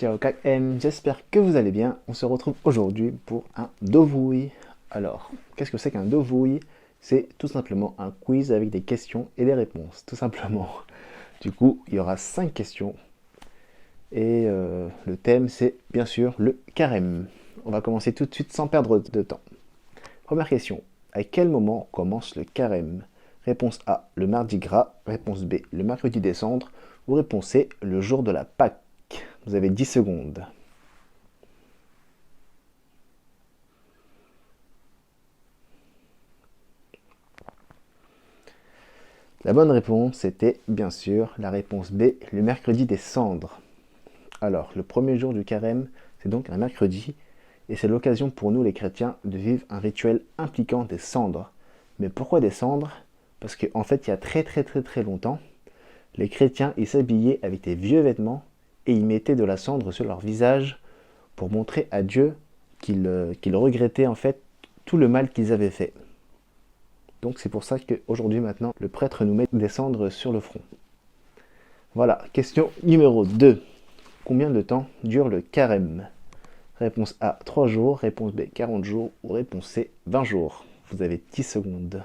Ciao KM, j'espère que vous allez bien. On se retrouve aujourd'hui pour un dovouille. Alors, qu'est-ce que c'est qu'un dovouille? C'est tout simplement un quiz avec des questions et des réponses, tout simplement. Du coup, il y aura 5 questions. Et le thème, c'est bien sûr le carême. On va commencer tout de suite sans perdre de temps. Première question. À quel moment commence le carême? Réponse A, le mardi gras. Réponse B, le mercredi des cendres. Ou réponse C, le jour de la Pâque. Vous avez 10 secondes. La bonne réponse était bien sûr la réponse B, le mercredi des cendres. Alors, le premier jour du carême, c'est donc un mercredi, et c'est l'occasion pour nous les chrétiens de vivre un rituel impliquant des cendres. Mais pourquoi des cendres? Parce qu'en fait, il y a très longtemps, les chrétiens ils s'habillaient avec des vieux vêtements et ils mettaient de la cendre sur leur visage pour montrer à Dieu qu'ils regrettaient en fait tout le mal qu'ils avaient fait. Donc c'est pour ça qu'aujourd'hui maintenant, le prêtre nous met des cendres sur le front. Voilà, question numéro 2. Combien de temps dure le carême? Réponse A, 3 jours, réponse B, 40 jours, ou réponse C, 20 jours. Vous avez 10 secondes.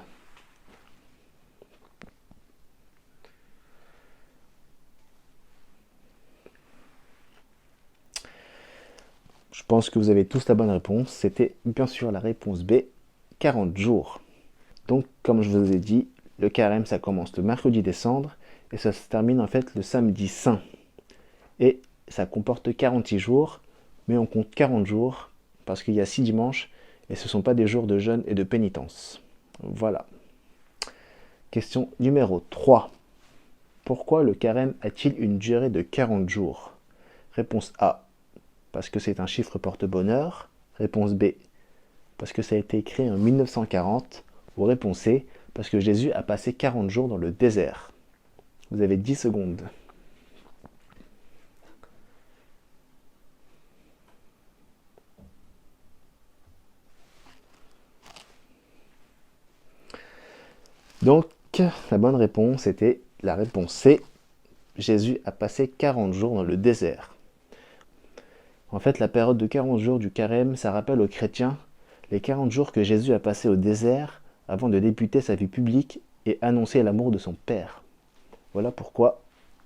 Je pense que vous avez tous la bonne réponse. C'était bien sûr la réponse B, 40 jours. Donc, comme je vous ai dit, le carême, ça commence le mercredi des cendres et ça se termine en fait le samedi saint. Et ça comporte 46 jours, mais on compte 40 jours parce qu'il y a 6 dimanches et ce ne sont pas des jours de jeûne et de pénitence. Voilà. Question numéro 3. Pourquoi le carême a-t-il une durée de 40 jours? Réponse A, parce que c'est un chiffre porte-bonheur. Réponse B, parce que ça a été créé en 1940. Ou réponse C, parce que Jésus a passé 40 jours dans le désert. Vous avez 10 secondes. Donc, la bonne réponse était la réponse C. Jésus a passé 40 jours dans le désert. En fait, la période de 40 jours du carême, ça rappelle aux chrétiens les 40 jours que Jésus a passé au désert avant de débuter sa vie publique et annoncer l'amour de son Père. Voilà pourquoi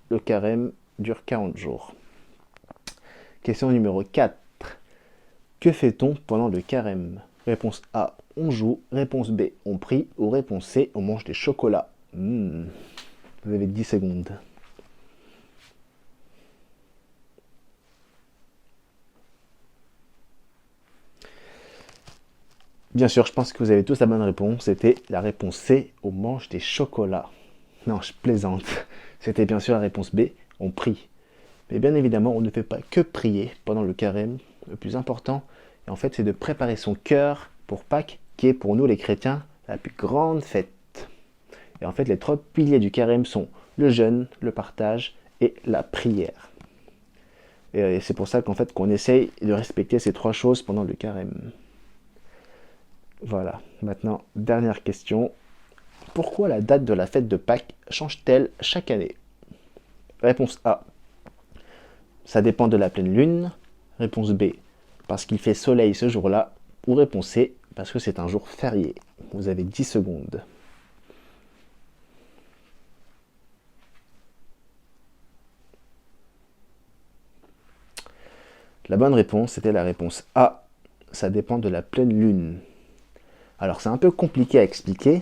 le carême dure 40 jours. Question numéro 4. Que fait-on pendant le carême? Réponse A, on joue. Réponse B, on prie. Ou réponse C, on mange des chocolats. Vous avez 10 secondes. Bien sûr, je pense que vous avez tous la bonne réponse. C'était la réponse C, on mange des chocolats. Non, je plaisante. C'était bien sûr la réponse B, on prie. Mais bien évidemment, on ne fait pas que prier pendant le carême. Le plus important, en fait, c'est de préparer son cœur pour Pâques, qui est pour nous les chrétiens la plus grande fête. Et en fait, les 3 piliers du carême sont le jeûne, le partage et la prière. Et c'est pour ça qu'en fait, qu'on essaye de respecter ces 3 choses pendant le carême. Voilà, maintenant, dernière question. Pourquoi la date de la fête de Pâques change-t-elle chaque année? Réponse A, ça dépend de la pleine lune. Réponse B, parce qu'il fait soleil ce jour-là. Ou réponse C, parce que c'est un jour férié. Vous avez 10 secondes. La bonne réponse, c'était la réponse A, ça dépend de la pleine lune. Alors c'est un peu compliqué à expliquer,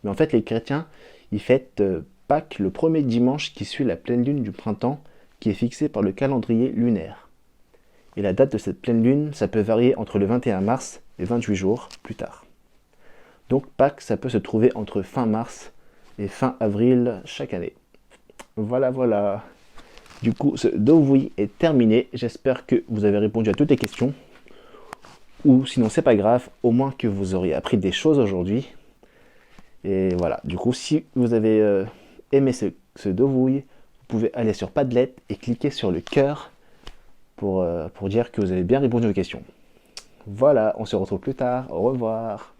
mais en fait les chrétiens, ils fêtent Pâques le premier dimanche qui suit la pleine lune du printemps, qui est fixée par le calendrier lunaire. Et la date de cette pleine lune, ça peut varier entre le 21 mars et 28 jours plus tard. Donc Pâques, ça peut se trouver entre fin mars et fin avril chaque année. Voilà. Du coup, ce dovouille est terminé. J'espère que vous avez répondu à toutes les questions. Ou sinon, c'est pas grave, au moins que vous auriez appris des choses aujourd'hui. Et voilà, du coup, si vous avez aimé ce dovouille, vous pouvez aller sur Padlet et cliquer sur le cœur pour dire que vous avez bien répondu aux questions. Voilà, on se retrouve plus tard. Au revoir.